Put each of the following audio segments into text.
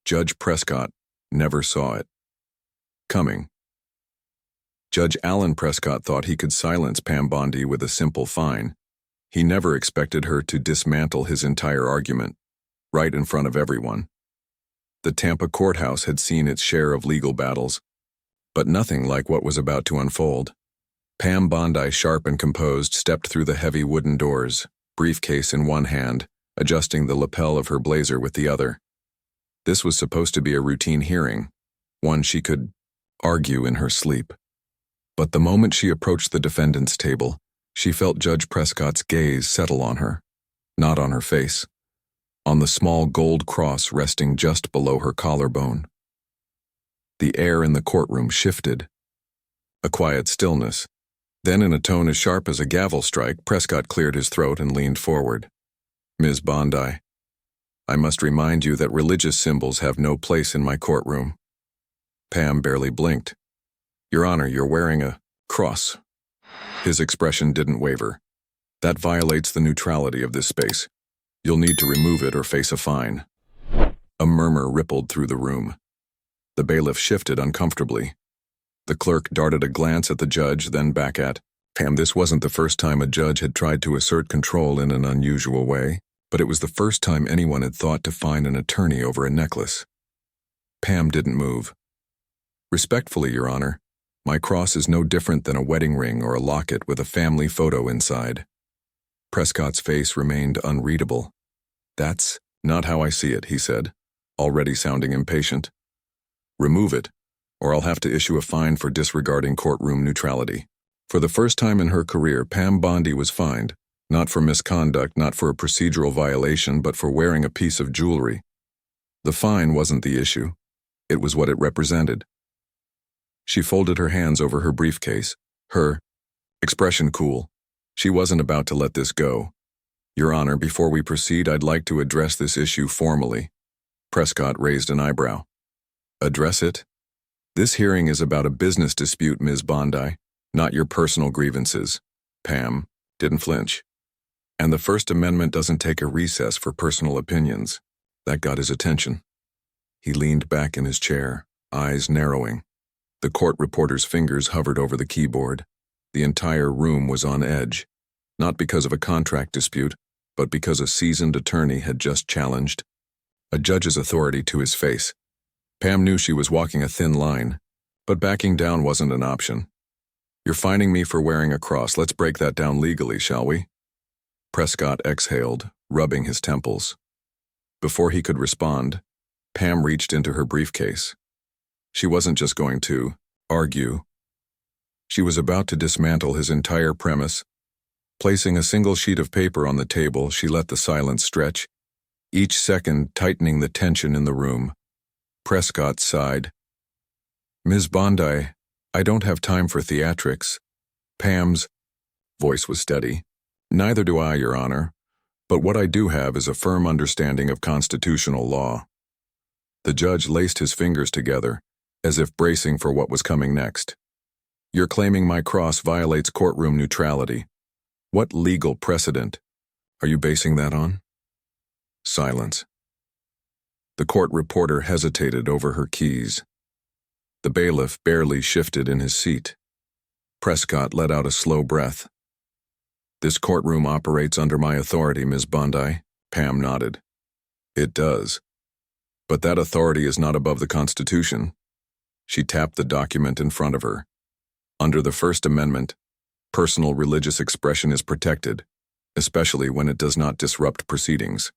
Judge Prescott never saw it coming. Judge Alan Prescott thought he could silence Pam Bondi with a simple fine. He never expected her to dismantle his entire argument, right in front of everyone. The Tampa courthouse had seen its share of legal battles, but nothing like what was about to unfold. Pam Bondi, sharp and composed, stepped through the heavy wooden doors, briefcase in one hand, adjusting the lapel of her blazer with the other. This was supposed to be a routine hearing, one she could argue in her sleep. But the moment she approached the defendant's table, she felt Judge Prescott's gaze settle on her, not on her face, on the small gold cross resting just below her collarbone. The air in the courtroom shifted. A quiet stillness. Then, in a tone as sharp as a gavel strike, Prescott cleared his throat and leaned forward. "Ms. Bondi, I must remind you that religious symbols have no place in my courtroom." Pam barely blinked. "Your Honor, you're wearing a cross." His expression didn't waver. "That violates the neutrality of this space. You'll need to remove it or face a fine." A murmur rippled through the room. The bailiff shifted uncomfortably. The clerk darted a glance at the judge, then back at Pam. This wasn't the first time a judge had tried to assert control in an unusual way, but it was the first time anyone had thought to fine an attorney over a necklace. Pam didn't move. "Respectfully, Your Honor, my cross is no different than a wedding ring or a locket with a family photo inside." Prescott's face remained unreadable. "That's not how I see it," he said, already sounding impatient. "Remove it, or I'll have to issue a fine for disregarding courtroom neutrality." For the first time in her career, Pam Bondi was fined, not for misconduct, not for a procedural violation, but for wearing a piece of jewelry. The fine wasn't the issue. It was what it represented. She folded her hands over her briefcase, her expression cool. She wasn't about to let this go. "Your Honor, before we proceed, I'd like to address this issue formally." Prescott raised an eyebrow. "Address it? This hearing is about a business dispute, Ms. Bondi, not your personal grievances." Pam didn't flinch. "And the First Amendment doesn't take a recess for personal opinions." That got his attention. He leaned back in his chair, eyes narrowing. The court reporter's fingers hovered over the keyboard. The entire room was on edge, not because of a contract dispute, but because a seasoned attorney had just challenged a judge's authority to his face. Pam knew she was walking a thin line, but backing down wasn't an option. "You're fining me for wearing a cross. Let's break that down legally, shall we?" Prescott exhaled, rubbing his temples. Before he could respond, Pam reached into her briefcase. She wasn't just going to argue. She was about to dismantle his entire premise. Placing a single sheet of paper on the table, she let the silence stretch, each second tightening the tension in the room. Prescott sighed. "Ms. Bondi, I don't have time for theatrics." Pam's voice was steady. "Neither do I, Your Honor, but what I do have is a firm understanding of constitutional law." The judge laced his fingers together, as if bracing for what was coming next. "You're claiming my cross violates courtroom neutrality. What legal precedent are you basing that on?" Silence. The court reporter hesitated over her keys. The bailiff barely shifted in his seat. Prescott let out a slow breath. "This courtroom operates under my authority, Ms. Bondi." Pam nodded. "It does. But that authority is not above the Constitution." She tapped the document in front of her. "Under the First Amendment, personal religious expression is protected, especially when it does not disrupt proceedings."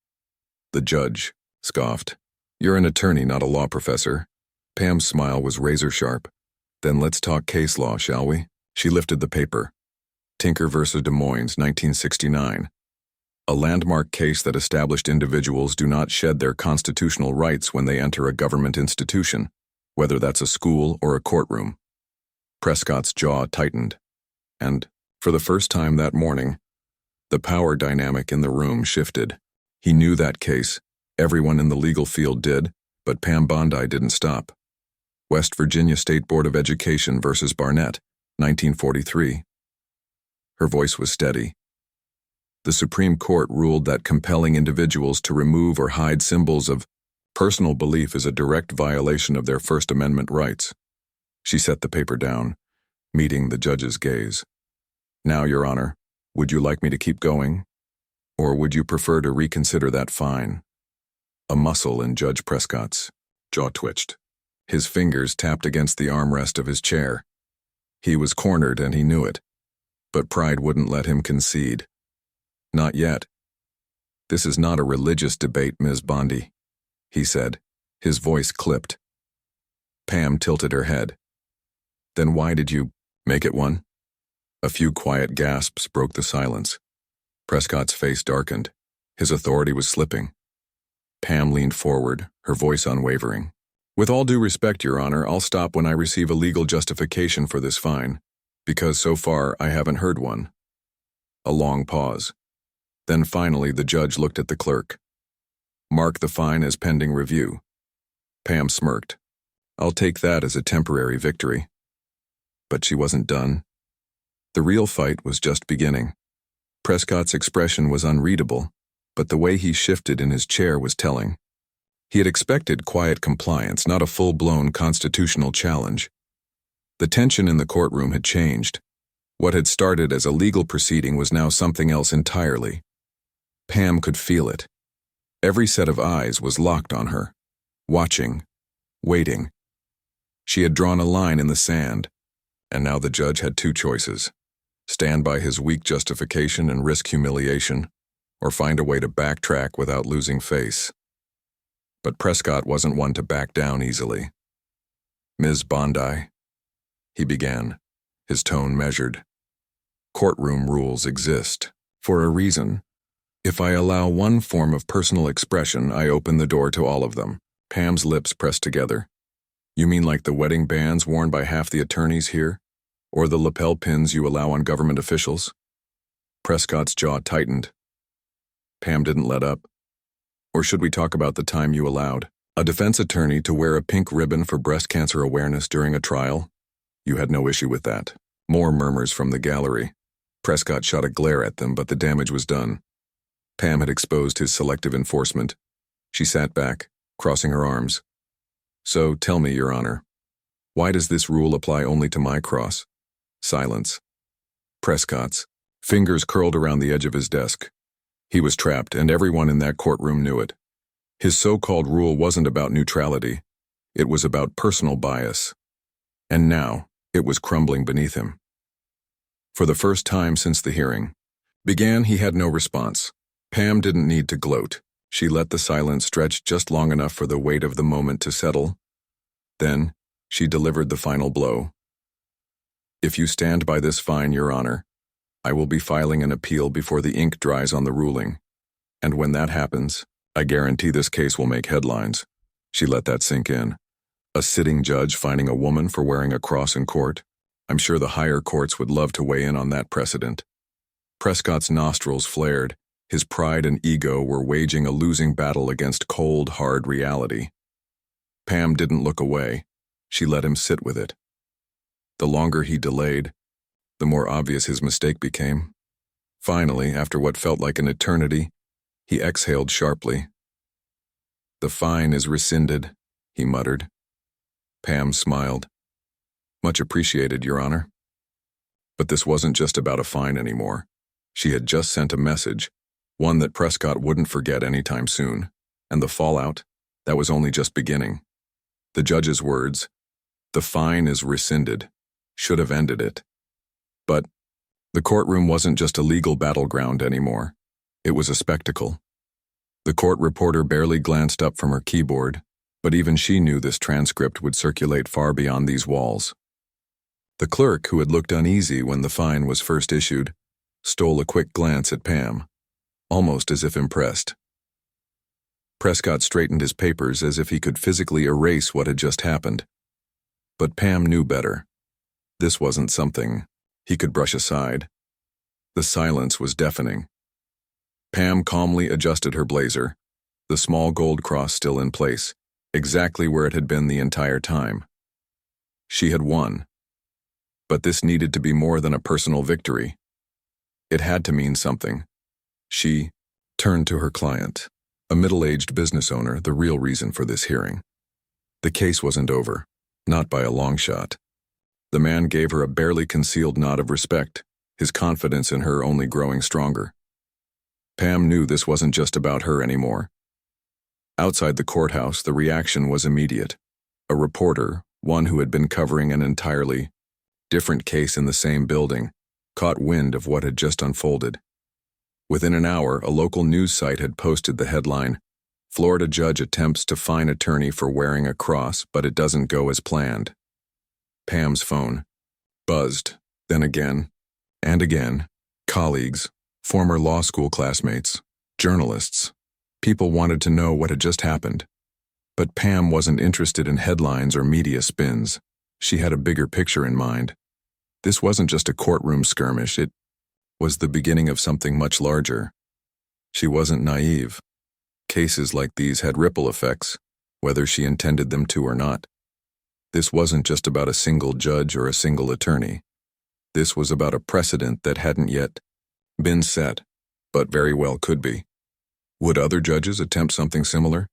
The judge scoffed. "You're an attorney, not a law professor." Pam's smile was razor-sharp. "Then let's talk case law, shall we?" She lifted the paper. Tinker v. Des Moines, 1969. A landmark case that established individuals do not shed their constitutional rights when they enter a government institution, whether that's a school or a courtroom. Prescott's jaw tightened. And, for the first time that morning, the power dynamic in the room shifted. He knew that case. Everyone in the legal field did, but Pam Bondi didn't stop. West Virginia State Board of Education versus Barnett, 1943. Her voice was steady. The Supreme Court ruled that compelling individuals to remove or hide symbols of Personal belief is a direct violation of their First Amendment rights. She set the paper down, meeting the judge's gaze. Now, Your Honor, would you like me to keep going? Or would you prefer to reconsider that fine? A muscle in Judge Prescott's jaw twitched. His fingers tapped against the armrest of his chair. He was cornered and he knew it, but pride wouldn't let him concede. Not yet. This is not a religious debate, Ms. Bondi, he said, his voice clipped. Pam tilted her head. Then why did you make it one? A few quiet gasps broke the silence. Prescott's face darkened. His authority was slipping. Pam leaned forward, her voice unwavering. With all due respect, Your Honor, I'll stop when I receive a legal justification for this fine, because so far I haven't heard one. A long pause. Then finally the judge looked at the clerk. Mark the fine as pending review. Pam smirked. I'll take that as a temporary victory. But she wasn't done. The real fight was just beginning. Prescott's expression was unreadable, but the way he shifted in his chair was telling. He had expected quiet compliance, not a full-blown constitutional challenge. The tension in the courtroom had changed. What had started as a legal proceeding was now something else entirely. Pam could feel it. Every set of eyes was locked on her, watching, waiting. She had drawn a line in the sand, and now the judge had two choices: stand by his weak justification and risk humiliation, or find a way to backtrack without losing face. But Prescott wasn't one to back down easily. Ms. Bondi, he began, his tone measured. Courtroom rules exist for a reason. If I allow one form of personal expression, I open the door to all of them. Pam's lips pressed together. You mean like the wedding bands worn by half the attorneys here? Or the lapel pins you allow on government officials? Prescott's jaw tightened. Pam didn't let up. Or should we talk about the time you allowed a defense attorney to wear a pink ribbon for breast cancer awareness during a trial? You had no issue with that. More murmurs from the gallery. Prescott shot a glare at them, but the damage was done. Pam had exposed his selective enforcement. She sat back, crossing her arms. So tell me, Your Honor, why does this rule apply only to my cross? Silence. Prescott's fingers curled around the edge of his desk. He was trapped, and everyone in that courtroom knew it. His so-called rule wasn't about neutrality. It was about personal bias. And now, it was crumbling beneath him. For the first time since the hearing he had no response. Pam didn't need to gloat. She let the silence stretch just long enough for the weight of the moment to settle. Then, she delivered the final blow. If you stand by this fine, Your Honor, I will be filing an appeal before the ink dries on the ruling. And when that happens, I guarantee this case will make headlines. She let that sink in. A sitting judge fining a woman for wearing a cross in court. I'm sure the higher courts would love to weigh in on that precedent. Prescott's nostrils flared. His pride and ego were waging a losing battle against cold, hard reality. Pam didn't look away. She let him sit with it. The longer he delayed, the more obvious his mistake became. Finally, after what felt like an eternity, he exhaled sharply. The fine is rescinded, he muttered. Pam smiled. Much appreciated, Your Honor. But this wasn't just about a fine anymore. She had just sent a message, one that Prescott wouldn't forget anytime soon, and the fallout, that was only just beginning. The judge's words, the fine is rescinded, should have ended it. But the courtroom wasn't just a legal battleground anymore. It was a spectacle. The court reporter barely glanced up from her keyboard, but even she knew this transcript would circulate far beyond these walls. The clerk, who had looked uneasy when the fine was first issued, stole a quick glance at Pam, almost as if impressed. Prescott straightened his papers as if he could physically erase what had just happened. But Pam knew better. This wasn't something he could brush aside. The silence was deafening. Pam calmly adjusted her blazer, the small gold cross still in place, exactly where it had been the entire time. She had won. But this needed to be more than a personal victory. It had to mean something. She turned to her client. a middle-aged business owner, the real reason for this hearing. The case wasn't over, not by a long shot. The man gave her a barely concealed nod of respect, his confidence in her only growing stronger. Pam knew this wasn't just about her anymore. Outside the courthouse, the reaction was immediate. A reporter, one who had been covering an entirely different case in the same building, caught wind of what had just unfolded. Within an hour, a local news site had posted the headline, "Florida Judge Attempts to Fine Attorney for Wearing a Cross, but It Doesn't Go as Planned." Pam's phone buzzed, then again, and again. Colleagues, former law school classmates, journalists. People wanted to know what had just happened. But Pam wasn't interested in headlines or media spins. She had a bigger picture in mind. This wasn't just a courtroom skirmish, it was the beginning of something much larger. She wasn't naive. Cases like these had ripple effects, whether she intended them to or not. This wasn't just about a single judge or a single attorney. This was about a precedent that hadn't yet been set, but very well could be. Would other judges attempt something similar?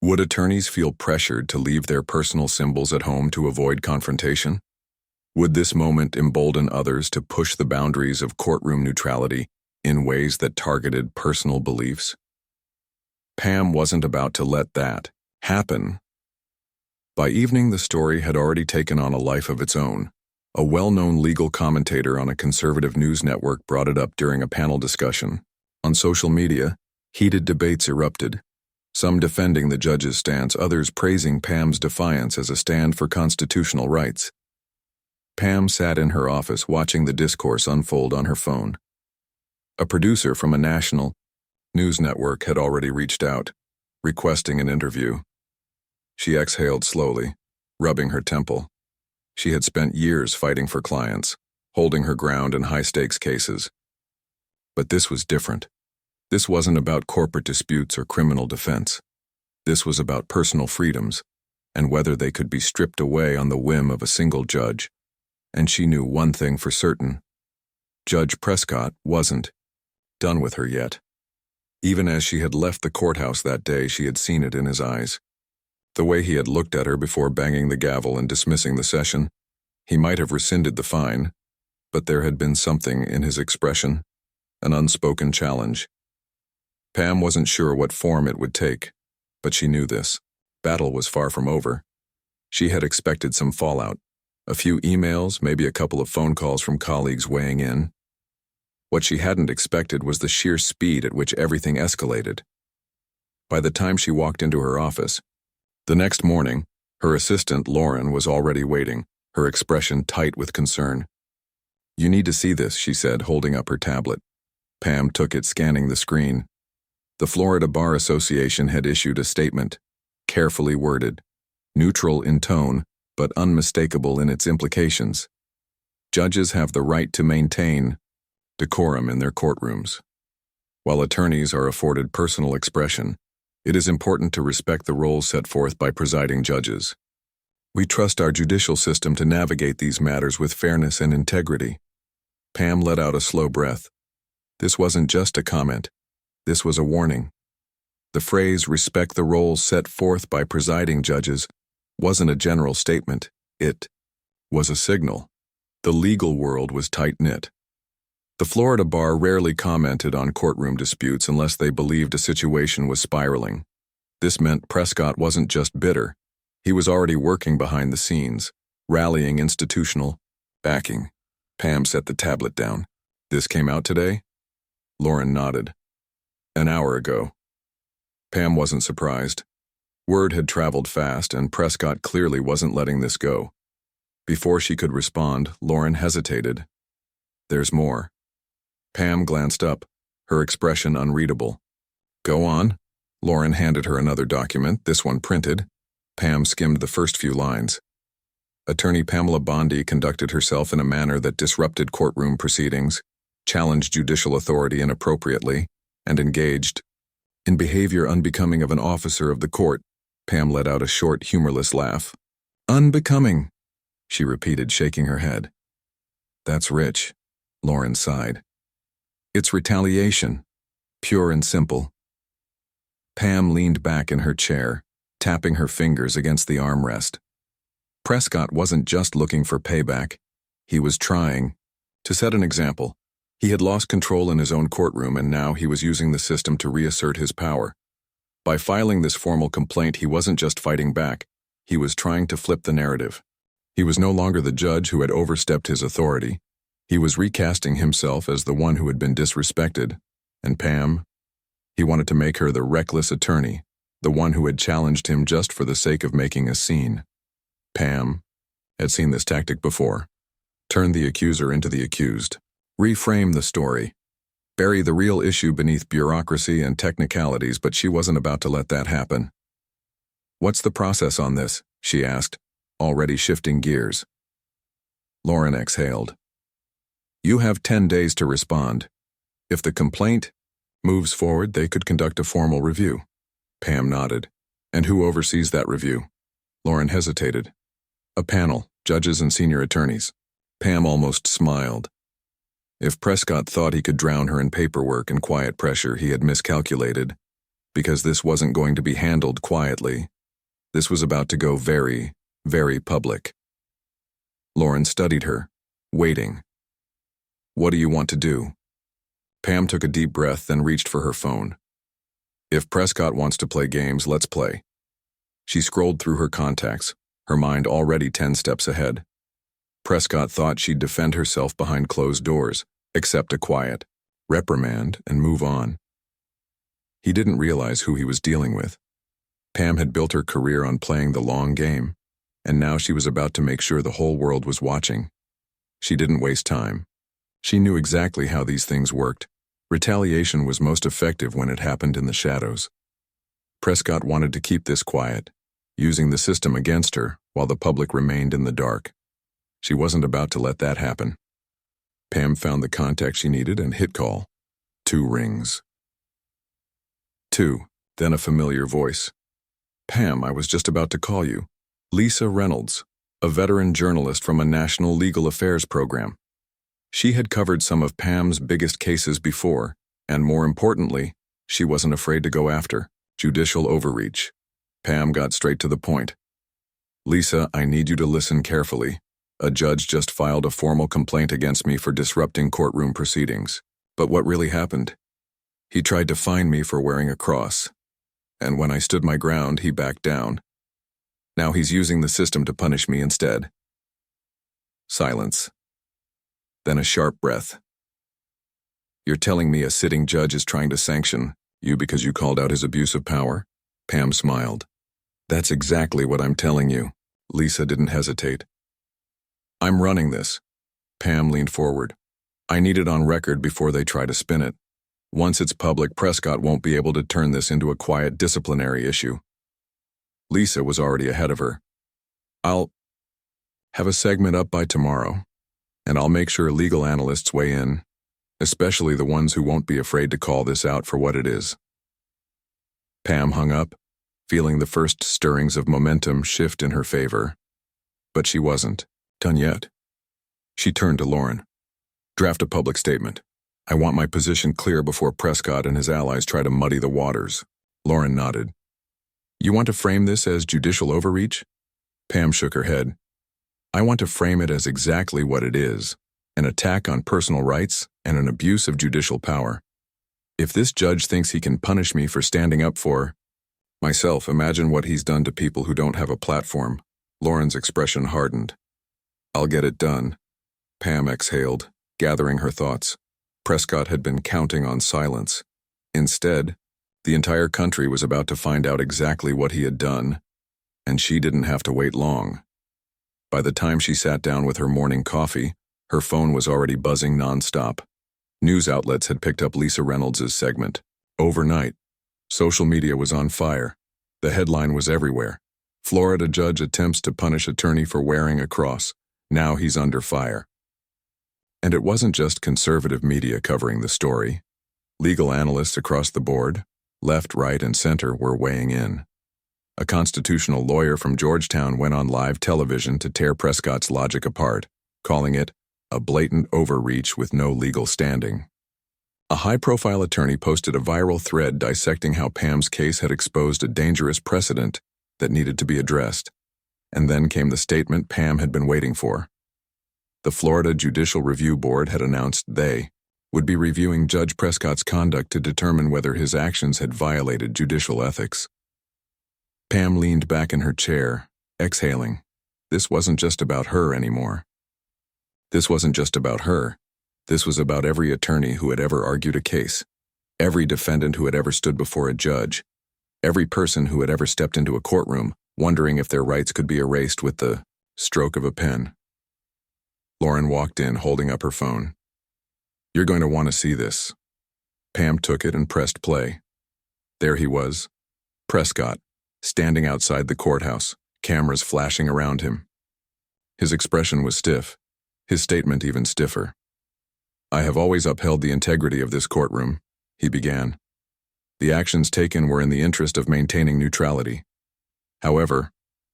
Would attorneys feel pressured to leave their personal symbols at home to avoid confrontation? Would this moment embolden others to push the boundaries of courtroom neutrality in ways that targeted personal beliefs? Pam wasn't about to let that happen. By evening, the story had already taken on a life of its own. A well-known legal commentator on a conservative news network brought it up during a panel discussion. On social media, heated debates erupted, some defending the judge's stance, others praising Pam's defiance as a stand for constitutional rights. Pam sat in her office watching the discourse unfold on her phone. A producer from a national news network had already reached out, requesting an interview. She exhaled slowly, rubbing her temple. She had spent years fighting for clients, holding her ground in high-stakes cases. But this was different. This wasn't about corporate disputes or criminal defense. This was about personal freedoms, and whether they could be stripped away on the whim of a single judge. And she knew one thing for certain. Judge Prescott wasn't done with her yet. Even as she had left the courthouse that day, she had seen it in his eyes. The way he had looked at her before banging the gavel and dismissing the session. He might have rescinded the fine, but there had been something in his expression, an unspoken challenge. Pam wasn't sure what form it would take, but she knew this. Battle was far from over. She had expected some fallout. A few emails, maybe a couple of phone calls from colleagues weighing in. What she hadn't expected was the sheer speed at which everything escalated. By the time she walked into her office, the next morning, her assistant, Lauren, was already waiting, her expression tight with concern. "You need to see this," she said, holding up her tablet. Pam took it, scanning the screen. The Florida Bar Association had issued a statement, carefully worded, neutral in tone, but unmistakable in its implications. Judges have the right to maintain decorum in their courtrooms. While attorneys are afforded personal expression, it is important to respect the roles set forth by presiding judges. We trust our judicial system to navigate these matters with fairness and integrity. Pam let out a slow breath. This wasn't just a comment. This was a warning. The phrase, "respect the roles set forth by presiding judges," wasn't a general statement. It was a signal. The legal world was tight-knit. The Florida Bar rarely commented on courtroom disputes unless they believed a situation was spiraling. This meant Prescott wasn't just bitter. He was already working behind the scenes, rallying institutional backing. Pam set the tablet down. "This came out today?" Lauren nodded. "An hour ago." Pam wasn't surprised. Word had traveled fast, and Prescott clearly wasn't letting this go. Before she could respond, Lauren hesitated. "There's more." Pam glanced up, her expression unreadable. "Go on." Lauren handed her another document, this one printed. Pam skimmed the first few lines. Attorney Pamela Bondi conducted herself in a manner that disrupted courtroom proceedings, challenged judicial authority inappropriately, and engaged in behavior unbecoming of an officer of the court. Pam let out a short, humorless laugh. "Unbecoming," she repeated, shaking her head. "That's rich," Lauren sighed. "It's retaliation, pure and simple." Pam leaned back in her chair, tapping her fingers against the armrest. Prescott wasn't just looking for payback. He was trying to set an example. He had lost control in his own courtroom, and now he was using the system to reassert his power. By filing this formal complaint, he wasn't just fighting back. He was trying to flip the narrative. He was no longer the judge who had overstepped his authority. He was recasting himself as the one who had been disrespected. And Pam? He wanted to make her the reckless attorney, the one who had challenged him just for the sake of making a scene. Pam had seen this tactic before. Turn the accuser into the accused. Reframe the story. Bury the real issue beneath bureaucracy and technicalities, but she wasn't about to let that happen. "What's the process on this?" she asked, already shifting gears. Lauren exhaled. "You have 10 days to respond. If the complaint moves forward, they could conduct a formal review." Pam nodded. "And who oversees that review?" Lauren hesitated. "A panel, judges and senior attorneys." Pam almost smiled. If Prescott thought he could drown her in paperwork and quiet pressure, he had miscalculated, because this wasn't going to be handled quietly. This was about to go very, very public. Lauren studied her, waiting. "What do you want to do?" Pam took a deep breath, then reached for her phone. "If Prescott wants to play games, let's play." She scrolled through her contacts, her mind already 10 steps ahead. Prescott thought she'd defend herself behind closed doors, accept a quiet reprimand, and move on. He didn't realize who he was dealing with. Pam had built her career on playing the long game, and now she was about to make sure the whole world was watching. She didn't waste time. She knew exactly how these things worked. Retaliation was most effective when it happened in the shadows. Prescott wanted to keep this quiet, using the system against her while the public remained in the dark. She wasn't about to let that happen. Pam found the contact she needed and hit call. 2 rings. 2, then a familiar voice. "Pam, I was just about to call you. Lisa Reynolds, a veteran journalist from a national legal affairs program." She had covered some of Pam's biggest cases before, and more importantly, she wasn't afraid to go after judicial overreach. Pam got straight to the point. "Lisa, I need you to listen carefully. A judge just filed a formal complaint against me for disrupting courtroom proceedings. But what really happened? He tried to fine me for wearing a cross. And when I stood my ground, he backed down. Now he's using the system to punish me instead." Silence. Then a sharp breath. "You're telling me a sitting judge is trying to sanction you because you called out his abuse of power?" Pam smiled. "That's exactly what I'm telling you." Lisa didn't hesitate. "I'm running this." Pam leaned forward. "I need it on record before they try to spin it. Once it's public, Prescott won't be able to turn this into a quiet disciplinary issue." Lisa was already ahead of her. "I'll have a segment up by tomorrow, and I'll make sure legal analysts weigh in, especially the ones who won't be afraid to call this out for what it is." Pam hung up, feeling the first stirrings of momentum shift in her favor. But she wasn't done yet. She turned to Lauren. "Draft a public statement. I want my position clear before Prescott and his allies try to muddy the waters." Lauren nodded. "You want to frame this as judicial overreach?" Pam shook her head. "I want to frame it as exactly what it is, an attack on personal rights and an abuse of judicial power. If this judge thinks he can punish me for standing up for myself, imagine what he's done to people who don't have a platform." Lauren's expression hardened. "I'll get it done." Pam exhaled, gathering her thoughts. Prescott had been counting on silence. Instead, the entire country was about to find out exactly what he had done, and she didn't have to wait long. By the time she sat down with her morning coffee, her phone was already buzzing nonstop. News outlets had picked up Lisa Reynolds' segment. Overnight, social media was on fire. The headline was everywhere. "Florida judge attempts to punish attorney for wearing a cross. Now he's under fire." And it wasn't just conservative media covering the story. Legal analysts across the board, left, right, and center, were weighing in. A constitutional lawyer from Georgetown went on live television to tear Prescott's logic apart, calling it a blatant overreach with no legal standing. A high-profile attorney posted a viral thread dissecting how Pam's case had exposed a dangerous precedent that needed to be addressed. And then came the statement Pam had been waiting for. The Florida Judicial Review Board had announced they would be reviewing Judge Prescott's conduct to determine whether his actions had violated judicial ethics. Pam leaned back in her chair, exhaling. This wasn't just about her anymore. This wasn't just about her. This was about every attorney who had ever argued a case, every defendant who had ever stood before a judge, every person who had ever stepped into a courtroom, wondering if their rights could be erased with the stroke of a pen. Lauren walked in, holding up her phone. "You're going to want to see this." Pam took it and pressed play. There he was, Prescott, standing outside the courthouse, cameras flashing around him. His expression was stiff, his statement even stiffer. "I have always upheld the integrity of this courtroom," he began. "The actions taken were in the interest of maintaining neutrality. However,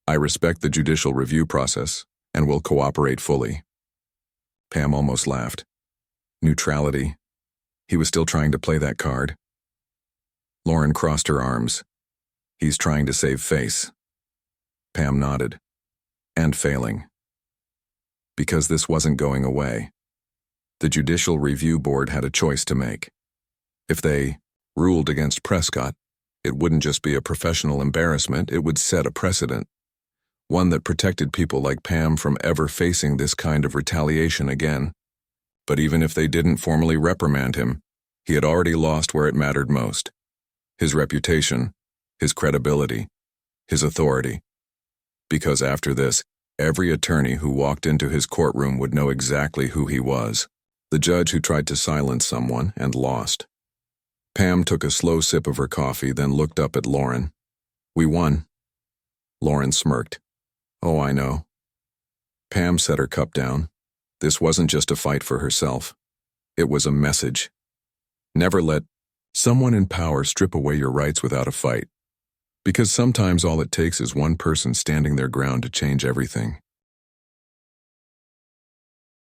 I respect the judicial review process and will cooperate fully." Pam almost laughed. Neutrality? He was still trying to play that card? Lauren crossed her arms. "He's trying to save face." Pam nodded. "And failing." Because this wasn't going away. The Judicial Review Board had a choice to make. If they ruled against Prescott, it wouldn't just be a professional embarrassment, it would set a precedent. One that protected people like Pam from ever facing this kind of retaliation again. But even if they didn't formally reprimand him, he had already lost where it mattered most. His reputation, his credibility, his authority. Because after this, every attorney who walked into his courtroom would know exactly who he was. The judge who tried to silence someone and lost. Pam took a slow sip of her coffee, then looked up at Lauren. "We won." Lauren smirked. "Oh, I know." Pam set her cup down. This wasn't just a fight for herself. It was a message. Never let someone in power strip away your rights without a fight. Because sometimes all it takes is one person standing their ground to change everything.